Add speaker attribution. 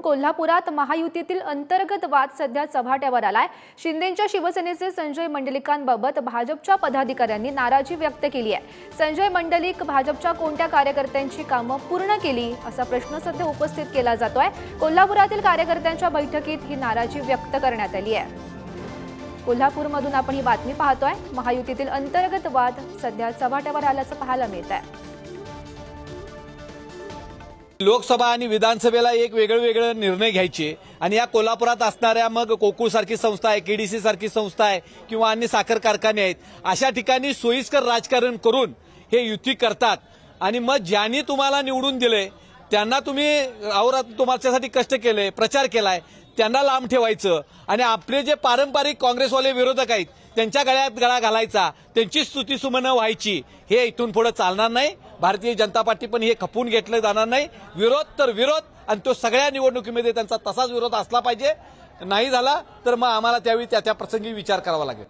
Speaker 1: कोल्हापुरात महायुतीतील अंतर्गत वाद सध्या चव्हाट्यावर आलाय। शिंदेंच्या शिवसेनेचे संजय मंडलिकांबाबत भाजपच्या पदाधिकाऱ्यांनी नाराजी व्यक्त केली आहे। संजय मंडलिक भाजपच्या कोणत्या कार्यकर्त्यांची कामं पूर्ण केली असा प्रश्न सध्या उपस्थित केला जातोय। कोल्हापुरातील कार्यकर्त्यांच्या बैठकीत ही नाराजी व्यक्त करण्यात आली आहे। कोल्हापूरमधून आपण ही बातमी पाहतोय। महायुतीतील अंतर्गत वाद सध्या चव्हाट्यावर आल्याचं पाहायला मिळत आहे।
Speaker 2: लोकसभा आणि विधानसभेला एक वेगळे निर्णय घ्यायचे आणि या कोल्हापुरात असणाऱ्या मग कोकुळ सारखी संस्था आहे, केडीसी सारखी संस्था आहे किंवा अन्य साखर कारखाने आहेत, अशा ठिकाणी सोयीस्कर राजकारण करून हे युती करतात आणि मग ज्यांनी तुम्हाला निवडून दिले त्यांना तुम्ही अहोरात्र तुमच्यासाठी कष्ट केले, प्रचार केलाय, त्यांना लांब ठेवायचं आणि आपले जे पारंपरिक काँग्रेसवाले विरोधक आहेत त्यांच्या गळ्यात गळा घालायचा, त्यांची स्तुतीसुमनं व्हायची, हे इथून पुढे चालणार नाही। भारतीय जनता पार्टी पण हे खपून घेतलं जाणार नाही। विरोध तर विरोध आणि तो सगळ्या निवडणुकीमध्ये त्यांचा तसाच विरोध असला पाहिजे। नाही झाला तर मग आम्हाला त्यावेळी त्या प्रसंगी विचार करावा लागेल।